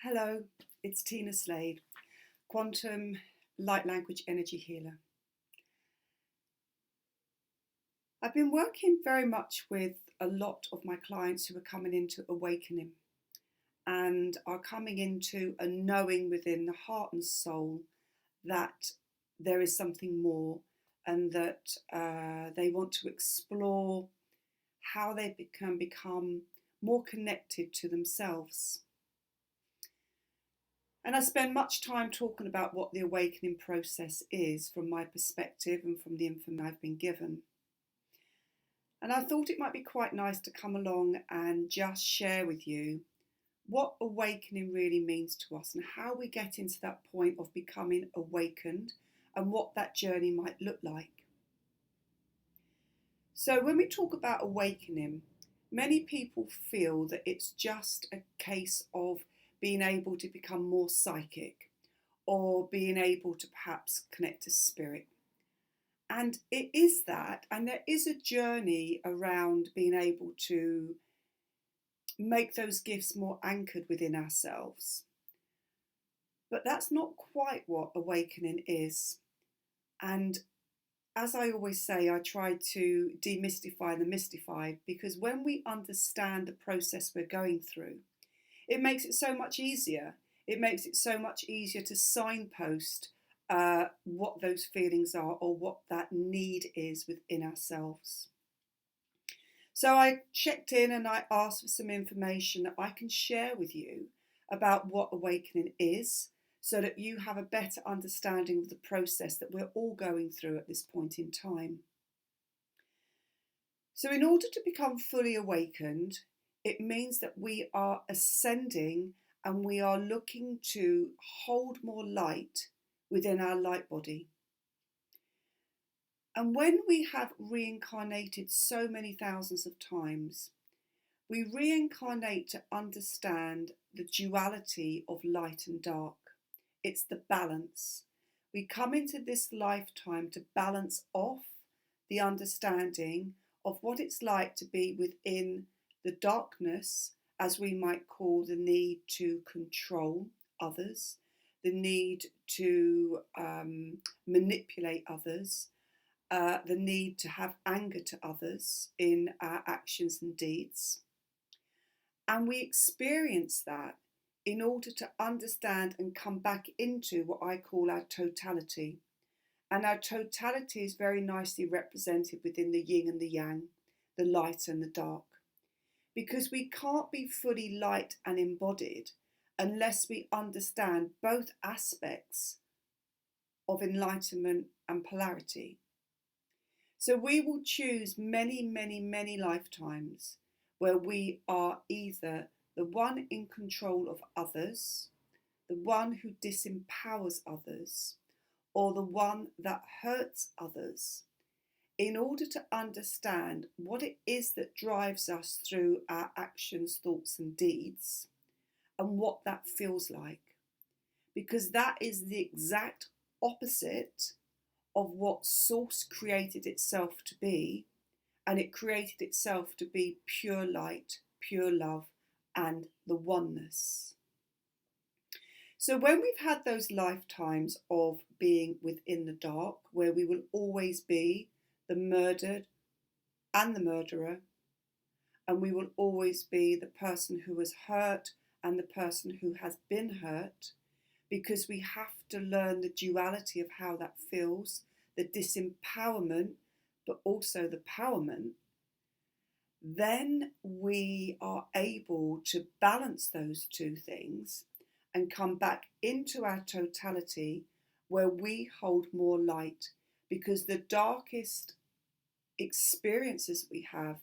Hello, it's Tina Slade, Quantum Light Language Energy Healer. I've been working very much with a lot of my clients who are coming into awakening and are coming into a knowing within the heart and soul that there is something more and that they want to explore how they can become more connected to themselves. And I spend much time talking about what the awakening process is from my perspective and from the information I've been given. And I thought it might be quite nice to come along and just share with you what awakening really means to us and how we get into that point of becoming awakened and what that journey might look like. So when we talk about awakening, many people feel that it's just a case of being able to become more psychic or being able to perhaps connect to spirit. And it is that, and there is a journey around being able to make those gifts more anchored within ourselves. But that's not quite what awakening is. And as I always say, I try to demystify the mystified, because when we understand the process we're going through, it makes it so much easier. It makes it so much easier to signpost what those feelings are or what that need is within ourselves. So I checked in and I asked for some information that I can share with you about what awakening is, so that you have a better understanding of the process that we're all going through at this point in time. So in order to become fully awakened, it means that we are ascending and we are looking to hold more light within our light body. And when we have reincarnated so many thousands of times, we reincarnate to understand the duality of light and dark. It's the balance. We come into this lifetime to balance off the understanding of what it's like to be within the darkness, as we might call the need to control others, the need to manipulate others, the need to have anger to others in our actions and deeds. And we experience that in order to understand and come back into what I call our totality. And our totality is very nicely represented within the yin and the yang, the light and the dark. Because we can't be fully light and embodied unless we understand both aspects of enlightenment and polarity. So we will choose many, many, many lifetimes where we are either the one in control of others, the one who disempowers others, or the one that hurts others, in order to understand what it is that drives us through our actions, thoughts, and deeds, and what that feels like. Because that is the exact opposite of what Source created itself to be, and it created itself to be pure light, pure love, and the oneness. So when we've had those lifetimes of being within the dark, where we will always be the murdered and the murderer, and we will always be the person who was hurt and the person who has been hurt, because we have to learn the duality of how that feels, the disempowerment, but also the powerment, then we are able to balance those two things and come back into our totality, where we hold more light, because the darkest experiences we have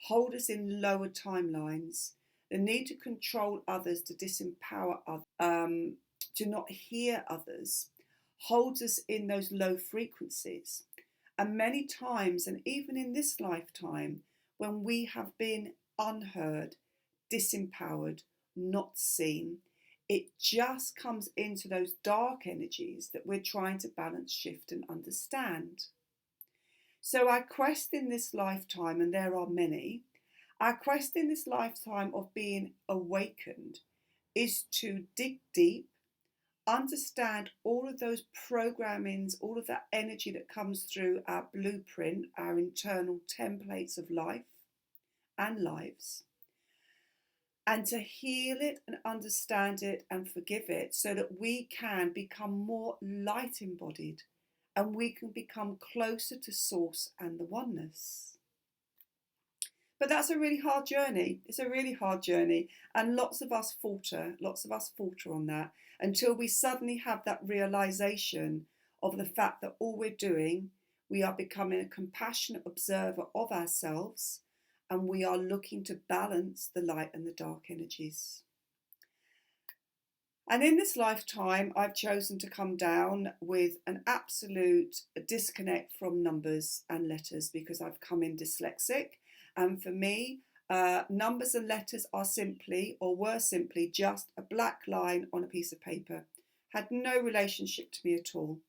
hold us in lower timelines. The need to control others, to disempower others, to not hear others, holds us in those low frequencies. And many times, and even in this lifetime, when we have been unheard, disempowered, not seen, it just comes into those dark energies that we're trying to balance, shift, and understand. So our quest in this lifetime, and there are many, our quest in this lifetime of being awakened is to dig deep, understand all of those programmings, all of that energy that comes through our blueprint, our internal templates of life and lives, and to heal it and understand it and forgive it so that we can become more light embodied and we can become closer to source and the oneness. But that's a really hard journey. It's a really hard journey. And lots of us falter on that until we suddenly have that realization of the fact that all we're doing, we are becoming a compassionate observer of ourselves, and we are looking to balance the light and the dark energies. And in this lifetime, I've chosen to come down with an absolute disconnect from numbers and letters because I've come in dyslexic. And for me, numbers and letters are simply, or were simply, just a black line on a piece of paper. Had no relationship to me at all.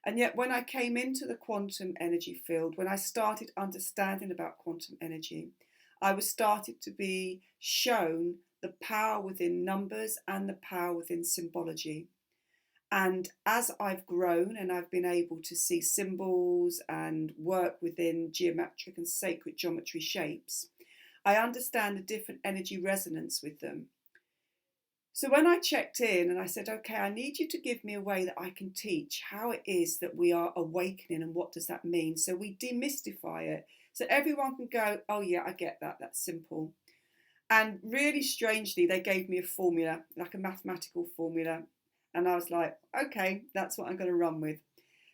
And yet when I came into the quantum energy field, when I started understanding about quantum energy, I was started to be shown the power within numbers and the power within symbology. And as I've grown and I've been able to see symbols and work within geometric and sacred geometry shapes, I understand the different energy resonance with them. So when I checked in and I said, okay, I need you to give me a way that I can teach how it is that we are awakening and what does that mean? So we demystify it. So everyone can go, oh yeah, I get that, that's simple. And really strangely, they gave me a formula, like a mathematical formula. And I was like, okay, that's what I'm going to run with.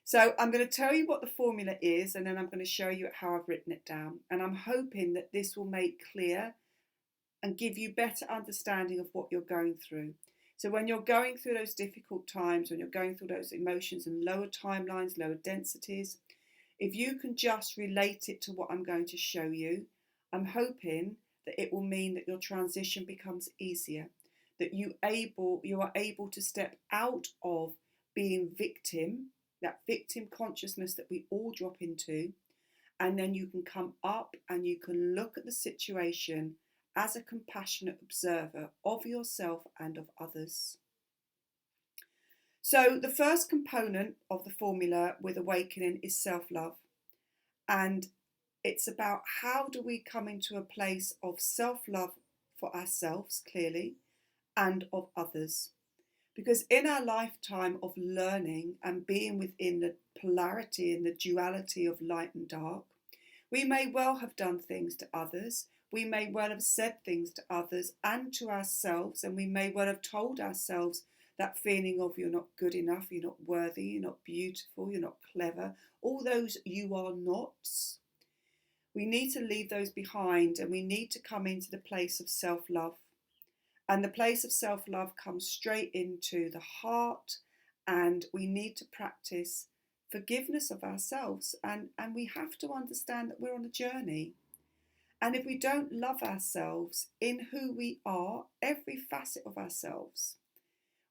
So I'm going to tell you what the formula is, and then I'm going to show you how I've written it down. And I'm hoping that this will make clear and give you better understanding of what you're going through. So when you're going through those difficult times, when you're going through those emotions and lower timelines, lower densities, if you can just relate it to what I'm going to show you, I'm hoping that it will mean that your transition becomes easier, that you are able to step out of being victim, that victim consciousness that we all drop into, and then you can come up and you can look at the situation as a compassionate observer of yourself and of others. So the first component of the formula with awakening is self-love. And it's about how do we come into a place of self-love for ourselves, clearly, and of others. Because in our lifetime of learning and being within the polarity and the duality of light and dark, we may well have done things to others. We may well have said things to others and to ourselves, and we may well have told ourselves that feeling of you're not good enough, you're not worthy, you're not beautiful, you're not clever, all those you are nots. We need to leave those behind and we need to come into the place of self-love. And the place of self-love comes straight into the heart, and we need to practice forgiveness of ourselves. And we have to understand that we're on a journey. And if we don't love ourselves in who we are, every facet of ourselves,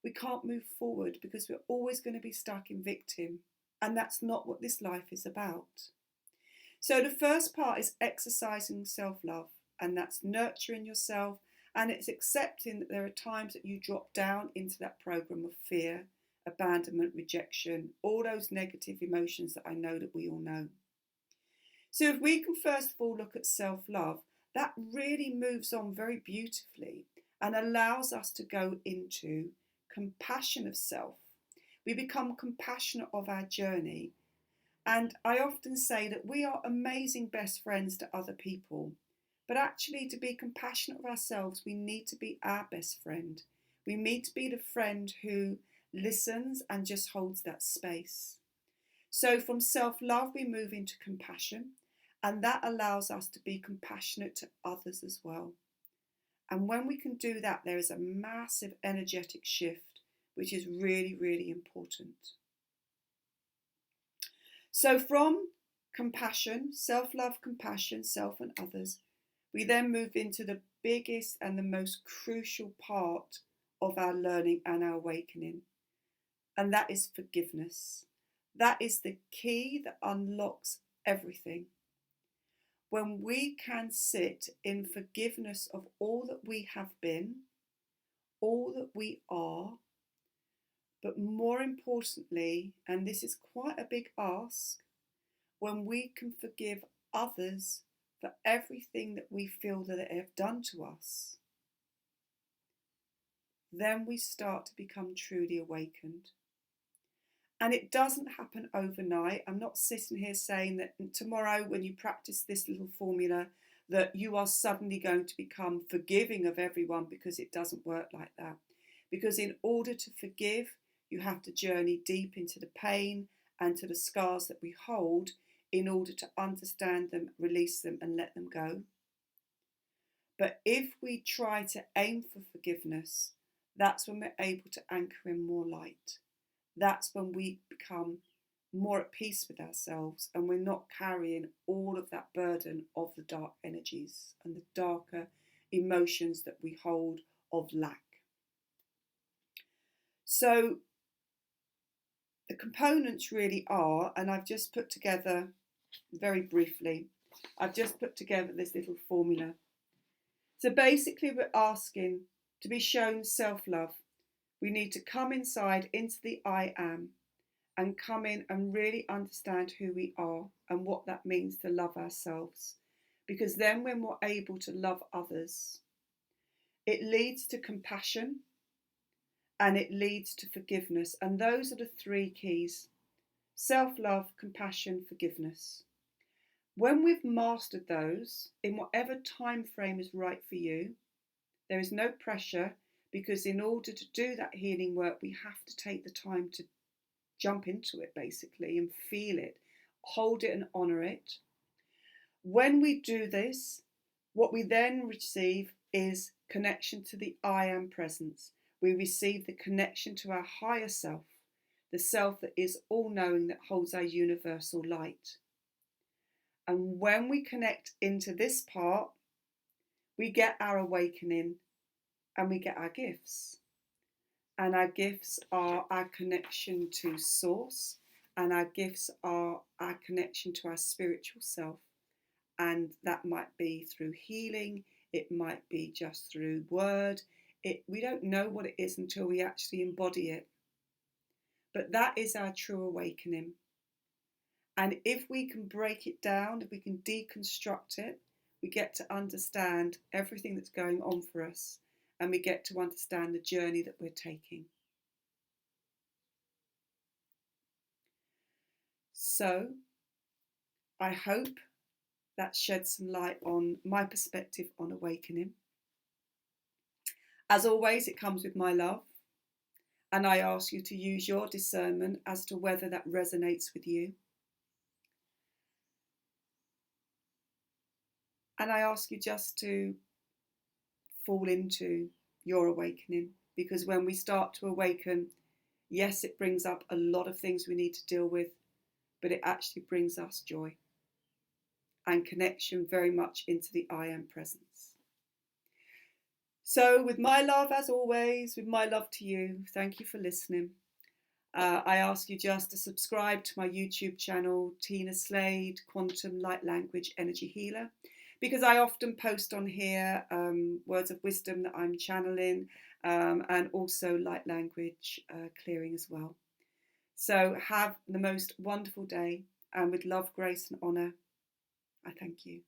we can't move forward because we're always going to be stuck in victim. And that's not what this life is about. So the first part is exercising self-love, and that's nurturing yourself, and it's accepting that there are times that you drop down into that program of fear, abandonment, rejection, all those negative emotions that I know that we all know. So if we can first of all look at self-love, that really moves on very beautifully and allows us to go into compassion of self. We become compassionate of our journey. And I often say that we are amazing best friends to other people. But actually, to be compassionate of ourselves, we need to be our best friend. We need to be the friend who listens and just holds that space. So from self-love, we move into compassion, and that allows us to be compassionate to others as well. And when we can do that, there is a massive energetic shift, which is really, really important. So from compassion, self-love, compassion, self and others, we then move into the biggest and the most crucial part of our learning and our awakening, and that is forgiveness. That is the key that unlocks everything. When we can sit in forgiveness of all that we have been, all that we are, but more importantly, and this is quite a big ask, when we can forgive others for everything that we feel that they have done to us, then we start to become truly awakened. And it doesn't happen overnight. I'm not sitting here saying that tomorrow when you practice this little formula that you are suddenly going to become forgiving of everyone, because it doesn't work like that. Because in order to forgive, you have to journey deep into the pain and to the scars that we hold in order to understand them, release them and let them go. But if we try to aim for forgiveness, that's when we're able to anchor in more light. That's when we become more at peace with ourselves and we're not carrying all of that burden of the dark energies and the darker emotions that we hold of lack. So the components really are, and I've just put together very briefly, I've just put together this little formula. So basically we're asking to be shown self-love. We need to come inside into the I am and come in and really understand who we are and what that means to love ourselves. Because then when we're able to love others, it leads to compassion and it leads to forgiveness. And those are the three keys: self-love, compassion, forgiveness. When we've mastered those, in whatever time frame is right for you, there is no pressure, because in order to do that healing work, we have to take the time to jump into it basically and feel it, hold it and honour it. When we do this, what we then receive is connection to the I am presence. We receive the connection to our higher self, the self that is all-knowing, that holds our universal light. And when we connect into this part, we get our awakening and we get our gifts. And our gifts are our connection to source, and our gifts are our connection to our spiritual self. And that might be through healing, it might be just through word. We don't know what it is until we actually embody it. But that is our true awakening. And if we can break it down, if we can deconstruct it, we get to understand everything that's going on for us, and we get to understand the journey that we're taking. So I hope that sheds some light on my perspective on awakening. As always, it comes with my love, and I ask you to use your discernment as to whether that resonates with you. And I ask you just to fall into your awakening, because when we start to awaken, yes, it brings up a lot of things we need to deal with, but it actually brings us joy and connection very much into the I am presence. So with my love, as always, with my love to you, thank you for listening. I ask you just to subscribe to my YouTube channel, Tina Slade, Quantum Light Language Energy Healer, because I often post on here words of wisdom that I'm channeling, and also light language clearing as well. So have the most wonderful day, and with love, grace and honour, I thank you.